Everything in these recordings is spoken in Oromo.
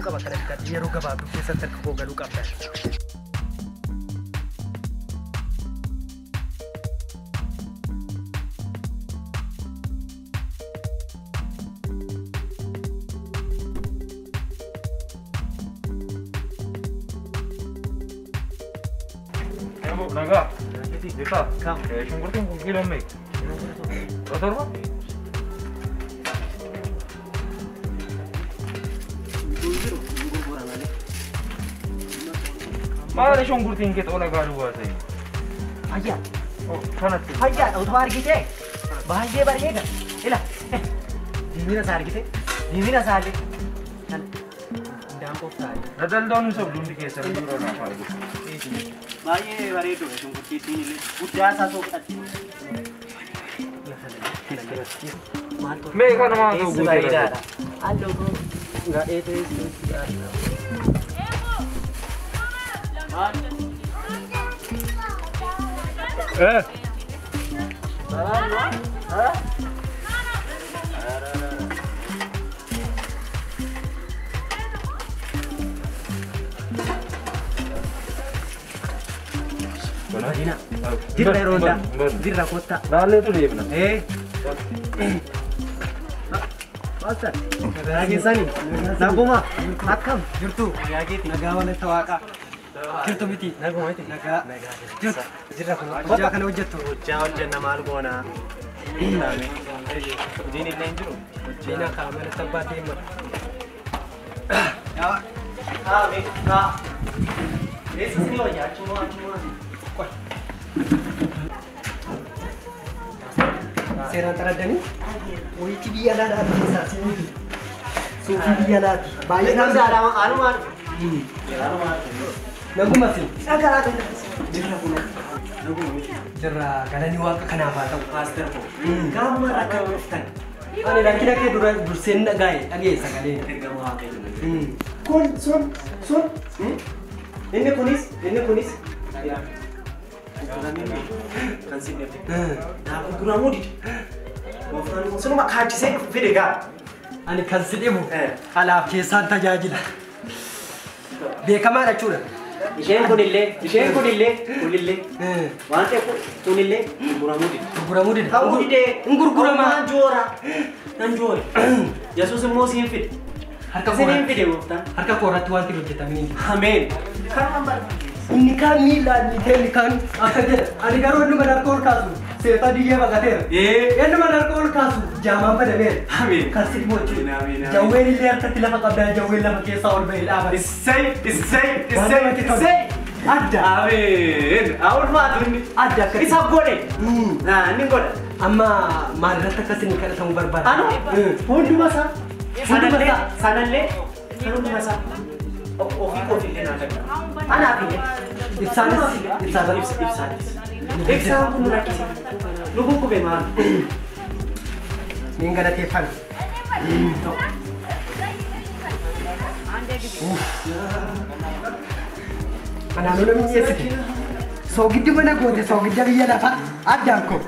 qaba kanatti yeroo gabaabduu keessatti akka koo galuu qabda. Naga, jadi kita kam, sungguh tu mungkin lama. Betul tak? Mana sungguh tinggi tu orang garu aja. Ayah, Oh, sana tu. ayah, utama kita. Bahagia bahagia. Ila, dimana sehari kita? Dimana sehari? Kan, dampo sehari. Nadal doang usah belum dikasih jurah apa itu. Bahagia bahagia tu, sungguh kita ni. Udah satu tadi. Mereka nama tu Bukan. Halo bro, enggak itu. Dina, dirra ronda, dirra kota. Lalu tu dia benar. Pasal, lagi sani, naguma, akam, jurtu, lagi nagawan itu aka, jurtu biti, naguma itu, naga, jurtu, dirra kota. Wajah kan wajah tu, wajah nama algona. Ini lain juru, Cina kalau mana tempat timur. Ya, Ini semua ya, cuma. Seran teradani, oi dia ada bisa sini. Sufi dia ada, bayi nak ada anuman. Nagu masih. Agak ada. Jera pun. Nagu. Jera, kalau ni wak kenapa tahu master po. Kamu akan kan. Ane dah kira dursen nak gay, lagi sekali. Kamu akan. Kon, son. Ini kunis. Ya. Kan sini. Nah, kurang mudi. Sono mak haji saya fedega. Ani kan sini mu. Ala kesan tajajila. Bekama ada cura. Isheen kunille. Wante kunille kurang mudi. Tahu ide. Ngurgurama jora. Nan jora. Yesus mau simfit. Harka korat tuan tiru kita ini. Amin. Kan nampak. Ini kan Milan, ini kan. Ada garu itu mana kol kasu. Saya tadi dia bagater. Ini mana kol kasu. Jam apa deh? Amin. Kasih mochi. Jauh ini lihat tertilah pakai jauh ini pakai saur bel. Isai. Ada. Amin. Awal mah ini. Ada. Isap boleh. Nah, ini boleh. Amma mana tak kasih nikah sama berbar. Anu? Pun masa. Sanalle. Oh, kau tidak nak. Anak ini. Ibsan pun lagi sih. Lugu ko bemar. Ninga na tefan. Mana lu namin yes. Sogid di mana ko? Sogid di biya dapat. Ada ko.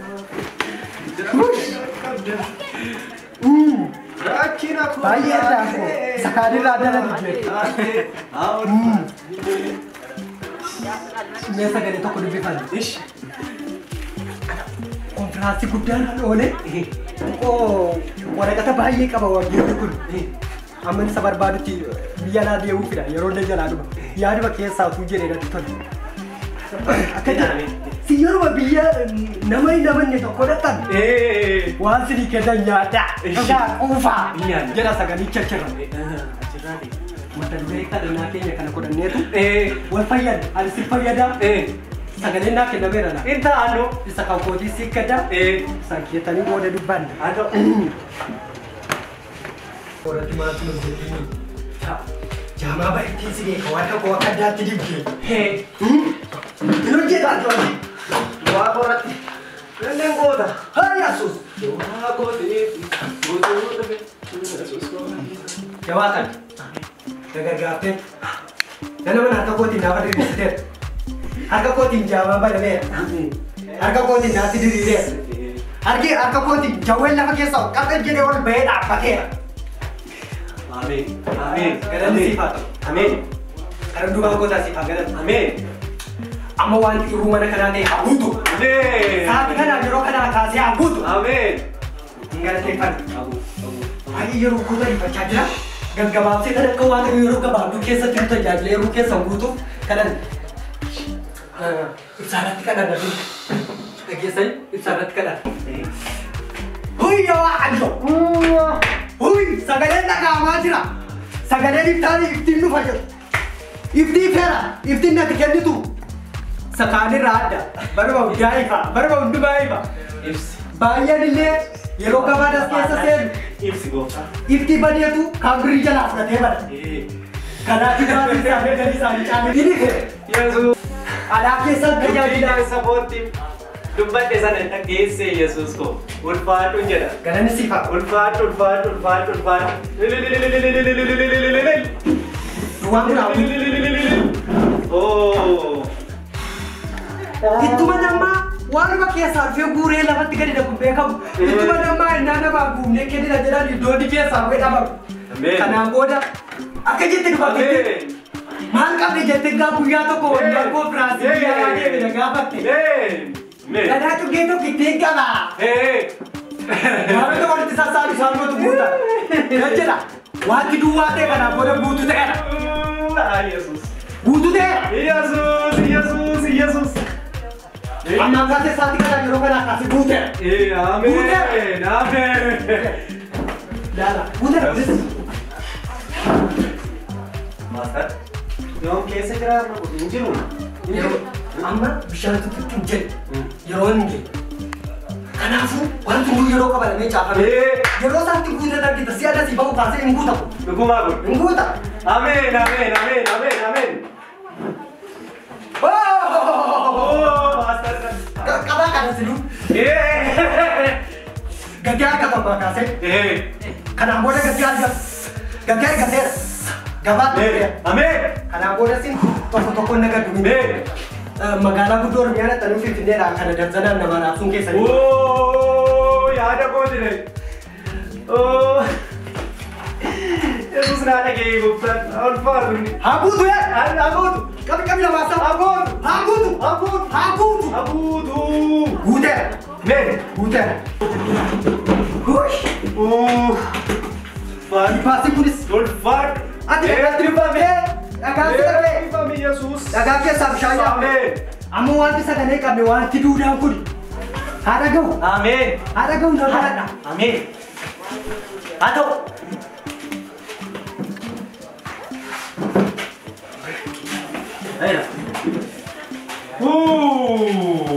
Bayar dah ko. Sekali ada lagi. Biasa gani toko di bifan. Ish. Kontrasi gudan oleh. Oh, orang kata bayi ka bawa gitu kun. Aman sabar baru ti biar dia ukira. Ya ronda jalan tu. Ya ada pakai satu je ada tu. Akada. Siyor wa biar namai ni toko datang. Wan sini kita nyata. Enggak ufa. Jala sagani cerceran. Cerceran. Mata dua kita dengan akhirnya karena kau dan itu. Walfayad, ada sifayada. Sagani nak kita berana. Inta anu, bisa kau posisi kada. Sakit tadi kau ada di band. Ada. Orang cuma tu menjadi ini. Jangan baik di sini. Kau akan ada di sini. Lu jadi apa lagi? Wah orang. Rendeng kau dah. Hai Yesus. Wah kau ini. Jawatan. Gagal-gagal. Dan mana harga kau tidak ada di situ. Harga kau tidak apa ada. Harga kau tidak ada di situ. Harga kau tidak jauh lagi kesal. Kata jadi orang beda pakai. Amin. Galanni siif haa ta'u. Amin. Kan hundumaa gootaa siif haa galan. Amin. Amma wanti iruu mana kanaa ta'e haa guutu. Amin. Sa'aatii kanaa yeroo kanaa kaasee haa guutu. Amin. Hin galateeffanne. Baay'ee yeroo guutuu ifachaa jira. Gaggabaabsee kan akka waan yeroo gabaabduu keessatti nu tajaajila yeroo keessan guutuuf kanan ibsaarratti kadhadhatu. Dhageessanii ibsaarratti kadhadhu. Huyyaa waaqayyo! Huy! Sagaleen dhaga'amaa jira. Sagaleen iftiin dhufa jiru. Iftii feera. Iftiin natti kennitu. Sakaanirraa adda. Barba hundaa ifa. Barba hundumaa ifa. Baay'een illee yeroo gabaadhaas keessa seenu. Ibsi gooftaa. Iftii badeetu kan birii jalaa fudhatee bada. Kanaafii maatii isaanii galii isaanii caalanii ni fedhe. Yesuus. Alaa keessatti tajaajila. Sabooti dubbadhe sana dhageesse Yesuus ko. Ulfaadhu jedha. Galanni siifa. Ulfaadhu. Duwwaan kun hafu. Oh. Ittuma namaa waanuma keessaa dhufee guuree lafatti gadi dhabu beekamu. Ittuma namaa innaa namaa guumnee kennina jedhan iddoonni keessaa bu'ee dhabamu. Kanaan booda akka jette dhufatte maal qabne jette gaa guyyaa tokko waliin koo Biraazil yaa deemee gaafatte. Dhagaa cuggee tokko ittiin qaba. Maalota walitti sassaabu saanootu guuta. Jechuudha. Wanti duwwaa ta'e kanaan booda guutuu ta'edha. Yesuus. Guutuu ta'edha. Yesuus. Ammaan kaatee sa'aatii kanaa yeroo kanaa kaasee guuteera. Amen. Laala guuteera. Master. Yoom keessa jira hin jiru. Amma bishaan tokkotti hin jedhu yeroo hin jedhu. Kanaafuu wanti hunduu yeroo qabalamee caafame. Yeroo isaatti guuteera argita si adda si bahu kaasee hin guutamu. Dhugumaa kun. Hin guuta. Amen. Master. Qabaa kana silu. Gatii argatamaa kaasee. Kanaan booda gatii argatu. Gatii argateera. Gabaa ta'eera. Amen. Kanaan booda sin tokko nagaddu. Magaalaa guddoo Oromiyaa ta'anii Finfinneedhaan kana darzanaan namaa naabsuun keessanii. Yaada kootire. Yesuus naa dhagee gooftaan ulfaatu. Haa guutu haa guutu. Qabi lamaasaa. Haa guutu. Guuteera. Guuteera. Faasii kunis. Ulfaatu. Ati dhibamee. Dhagaa Yesuus. dhagaa keessaa bishaan yaa'u. Amma wanti sagalee qabne wanti duudhaan kun haa dhaga'u. Amen. Haa dhaga'u na baradha. Amen. Haa ta'u.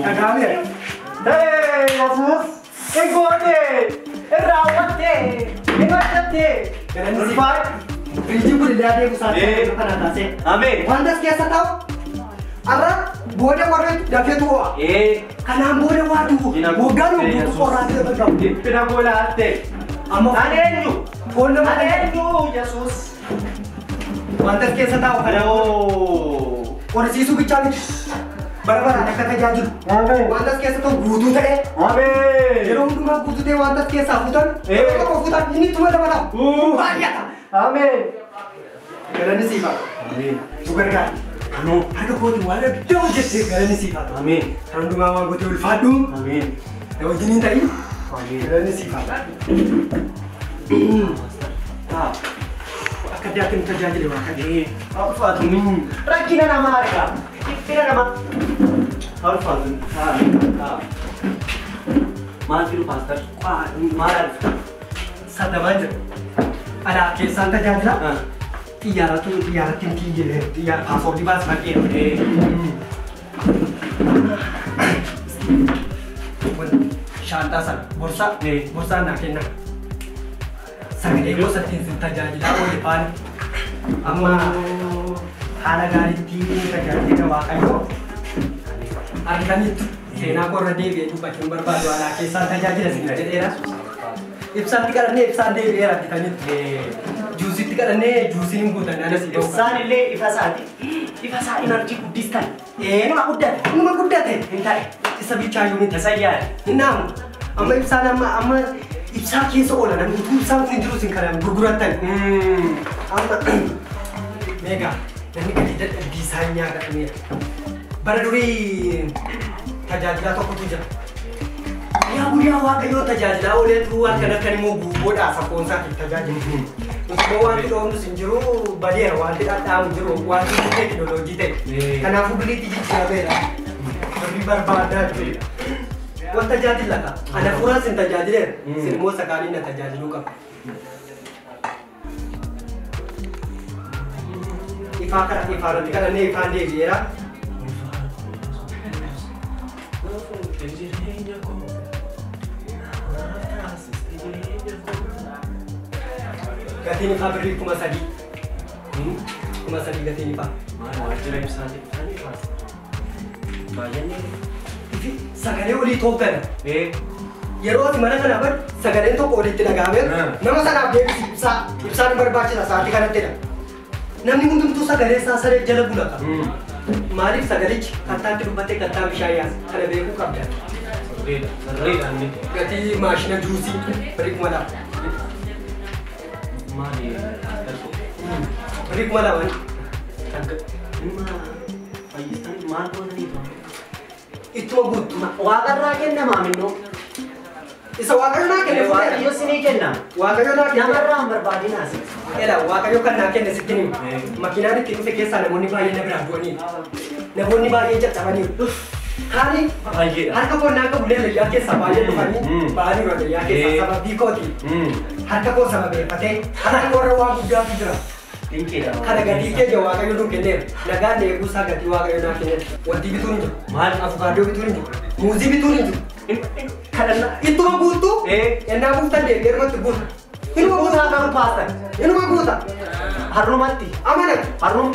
Dhagaameera. Yesuus. Eegoone. Raawwatte. Eeggatte. Ulfaatu. Firiijiin kun illee adeemu isaanii kana taasee. Amen. Wanta as keessa ta'u arra booda warra dafee tu'a. Kanaan booda waa du'u. Waggaan guutuu qorraatee barbaadu. Dhiphina goolaatte. Amma Aneenyu. foon nama Aneenyu Yesuus. wanta as keessa ta'u kana qorrisiisuu bichaa miti. Barbaraan akka tajaajilu. Wanta as keessa ta'u guutuu ta'e. Amen. Yeroo hundumaa guutuu ta'e wanta as keessaa fuutan. Yeroo tokko fuutan inni ittuma dabala. Baay'ata. Amen. Galanni siifa. Amen. Nu gargaara. Harka kootiin waan adda hojjettee galanni siifa. Amen. Kan hundumaa waan gootee ulfaadhu. Amen. Na wajjiniin ta'ii. Amen. Galanni siifa. Akka addaatti nu tajaajile waan kan. Ulfaatu. Rakkina namaa argaa. Dhiphina namaa. Ulfaatu. Maal fidu paaster? Maal argita? Sadamaan jira. Alaa keessaan tajaajila. Xiyyaarratti hin kiyyee xiyyaara paasoortii baasii bakkee. Shaantaa sana borsaan naa kenna. Sagalee gosattiin sin tajaajilaa oole faana. Amma haala gaariitti tajaajila waaqayyoo arganitti seenaa korra deebi'ee dubbachuun barbaadu alaa keessaan tajaajila sin jedheera. Ibsaatti kadhannee ibsaan deebi'eera bitanitti. Juusitti kadhannee juusiin guutan anas yoo Ibsaan illee ifa isaati. Ifa isaa inarjii guddistan. Numa guddate. hin ta'e isa bichaayyuu miti. Isa yaada. Innaamu amma ibsaan amma ibsaa keessa oolan namni utuu ibsaan kun hin jiru sin kanaan gurguratan. Amma meeqa namni gadi dadhabbii isaan nyaatameera. Bara durii tajaajilaa tokkotu jira. Yaa guyyaa waaqayyoo tajaajilaa ooleetu akkan akkan immoo guuboodhaa safoonsaatiif tajaajilu. Nuti wanti dhoofnus hin jiru badeera wanti dhadhaamu jiru wanti teekinooloojii ta'e. Kanaafuu biliitii jijjiirameera. Warri barbaadaa jiru. Wanta tajaajila ka. Ana fuuraa sin tajaajileera. Sin immoo sakaaliin na tajaajiluu qaba. Ifaa irratti kadhannee ifaan deebi'eera. Gatiin ifaa birrii 3,000. 3,000 gatiin ifaa. Waajjira ibsaati. Baay'inni. Sagalee olii tooggana. Yeroo ati mana kana bad sagaleen tokko olitti dhagahameera. Nama sanaaf deebisi ibsaan barbaachisa sa'aatii kanattidha. Namni hundumtuu sagalee isaa saree jala bula qaba. Maaliif sagalichi kattaatti dubbattee kattaa bishaan yaasa kana beekuu qabda. Gatii maashina juusii birrii 2,000. Birrii 2,000. Ittuma guutu. Waaqarraa kennamaa minnoo. Isa waaqayyo kenne Waaqayyo sinii kenna. Waaqayyo kenne. Namarraa hin barbaadinaas. Ela waaqayyo kan naa kenne sitti himu. Makiinaan itti dhufe keessaa namoonni baay'een na biraa du'anii. Namoonni baay'een caccabaniiru. Kaani harka koo naa qabu leellayyaa keessaa baay'ee dhufanii ba'anii leellayyaa keessaa sababii kooti. Harka koo sababeeffatee harka koo irra waan guddaatu jira. Kana gatii keenya waaqayyo nuu kenneera. Nagaan eeguusaa gatii waaqayyo naa kenneera. Wanti bituun hin jiru. Maal afukaadoo bituun hin jiru. Muuzii bituun hin jiru. Ittuma guutuu ennaa guutan deebi'ee irratti guuta. Inuma guutaa kan paastan. Inuma guuta. Harrumatti. Amanat. Harrum.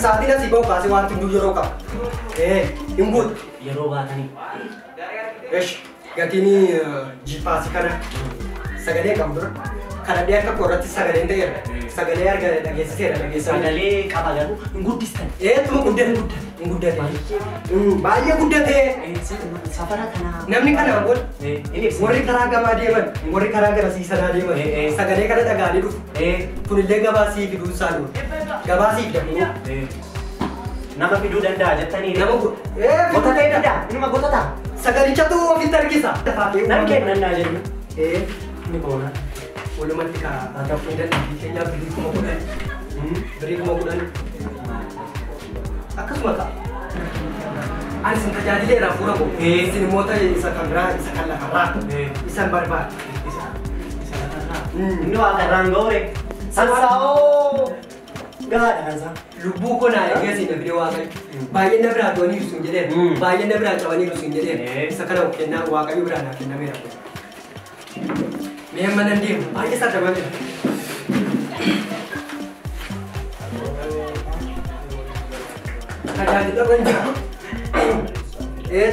Sa'aatiin asii bahu kaasee wanti hunduu yeroo qaba. Hin guuta. Yeroo baatanii. Gatiin jiipaasii kana sagalee qabu dura. Kana dhiyee akka korratti sagaleen ta'eera. Sagalee arga dhageessiseera dhageessisaa. Sagalee qaba garuu hin guddistan. Tuma guddate. Hin guddate. Baay'ee guddate. Safara kanaa. Namni kanaan booda warri karaa gamaa deeman warri karaa gara siisanaa deeman sagalee kana dhagaanii dhufu. Kunillee gabaa sii fiduu isaa dhufu. Gabaa sii fidamu. Nama fiduu danda'a jettanii. Nama gota ta'e danda'a. Inuma gota ta'a. Sagalichatu ofitti harkisa. Namni kennannaa jennu. Ni boona. Walumatti kaa ta'uu danda'u keenyaaf birrii 10,000. Birrii 10,000. Akkasuma ta'a. Ani sin tajaajileera fuula koo. Isin immoo isa kan biraa isa kan lafarraa. Isan barbaada. Isa lafarraa. Inni waaqarraan ga'ure. Sassaa'oo. Gahaadha kansaa. Lubbuu koo naa eegee siin nabiree waaqayyo. Baay'een na biraa du'anii sun jedheera. Baay'een na biraa cabanii sun jedheera. Isa kana kennaa waaqayyo biraa naa kennameera. Mee mana deemu baay'ee saddaban jira. Tajaajilaman jira.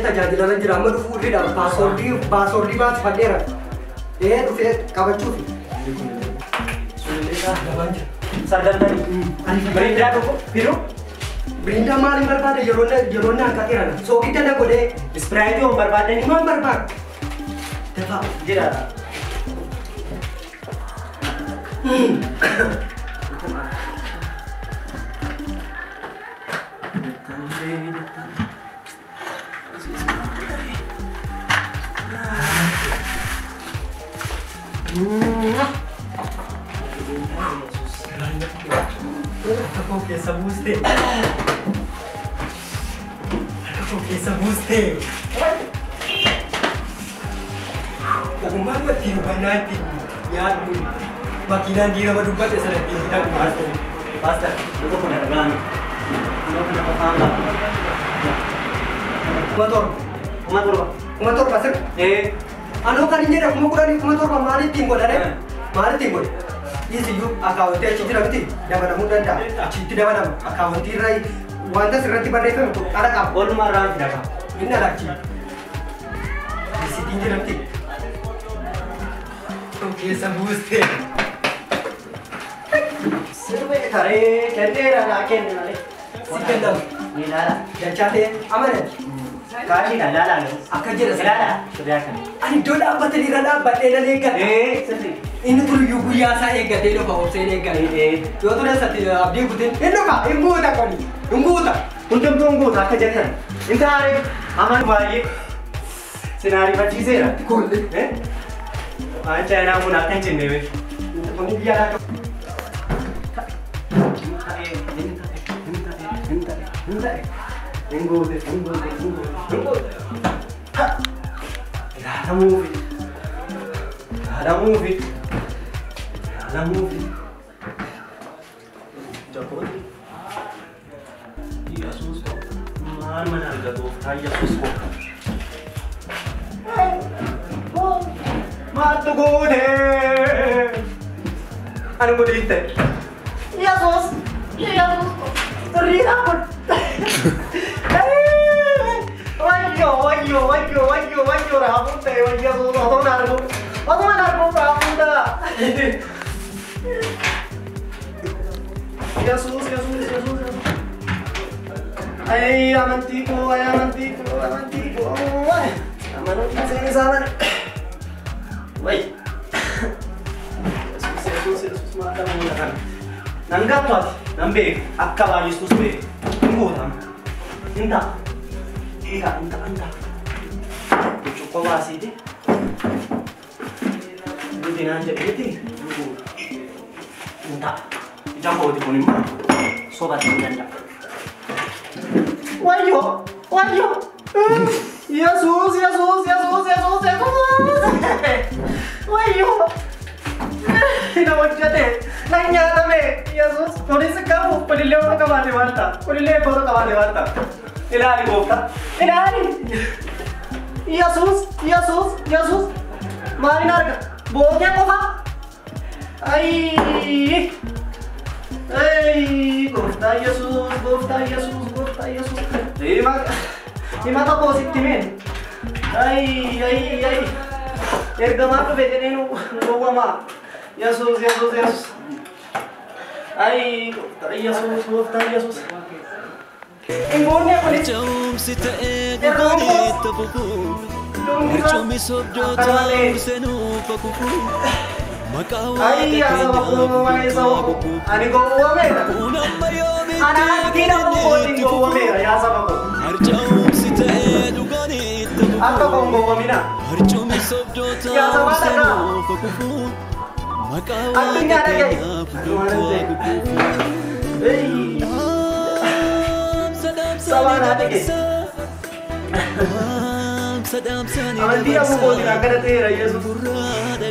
Tajaajilaman jira amma dhufuu didha paasoordii baasifadheera. Dhufee qabachuuf. Saddaban jira. Saddabanii. Biriindaa tokko firuu. Biriindaa maaliin barbaada yeroo naan qaxeerana. Soogidda na godhee. Ispiraayitii hoon barbaadanii. Himaan barbaada. Dafaa. Jira. Aku keessa buustee. Aku keessa buustee. Ogummaan ittiin hubannaa ittiin yaadnu makiinaan diinama dubbate sana ittiin fidan baastee. Basta, itu pun ada galang. Itu pun ada tangga. Kumator pasir. Anu kan ini ada kumator malit tinggal ada. Malit tinggal. Isiyyuu akaawwantii achi jira miti dabalamuu danda'a. Achitti dabalama. Akaawwantii irraa wanta sirratti barreeffame kun ala qaba. Walumaa irraa fidama. Inni ala achi. Isitiin jira miti. Keessa buustee. Sirbe taree kenneera naa kenni malee. Si kennamu. Ni laala. Dachaa ta'e amanati. Kashi dah lala. Akka jedha Lala. Sudah kan. Ani iddoo dhaabbatanii irra dhaabbadhee nan eeggata. Sirri. Inni turiyyuu guyyaa isaa eeggatee dhufa obseen eeggate. Yoo ture satti abdii kutin hin dhufa hin guuta qoli hin guuta. Hundumtuu hin guutu akka jettan. Inta haaree aman baay'ee sinaarii fachiiseera. Koollee. Waan chaayinaa kun akka hin cinne beeku. Kuni biyya laa qabu. Anu mau diintai. Iya sos, iya sos. Terlihat apa? Wajo, rambut teh, wajo sos. Otong narbu rambut dah. Ya sos. Ay, amantiku. Aman sini sana. Woi. Yesus mata menggunakan nanggap tuh nambe akka baju Yesus be tunggu tam minta cukup masih deh lu jangan jadi tunggu minta jangan di kuning sobat janda wayo Yesus wayo Ina wajjate nanya tame Yesus polisi kamu pelile orang kamane warta pelile orang kamane warta ilani gofta ilani Yesus mari narga boleh apa ay gofta Yesus ima tak positif men ay ergama ke bedene nu goma Yesus. Ay, Yesus. Ingone ko ni. Ay, asal aku mengenai sawo. Ani ko uame. Anak kita ko tinggo uame ya asal aku. Aku ko uame na. Ya asal mana? Artinya ada guys. Sabar ada guys. Aman dia mau boleh nak kena tera Yesus.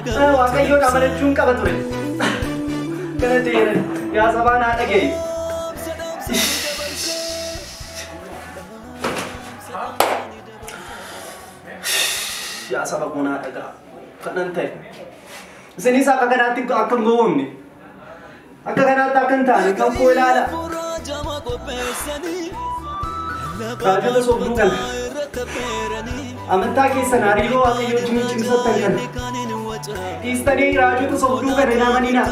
Wakai yo kamera cungka betul. Kena tera. Ya sabar ada guys. Ya sabar guna ada. Kanan teh. Sini sa kakanatin ko akang gawin ni. Ang kakanata akan tani kang po ilala. Radyo na sobrukan. Amanta ki sanarilo at iyo jumicim sa tangan. Istani radyo to sobrukan na naman ina.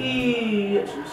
Yesus.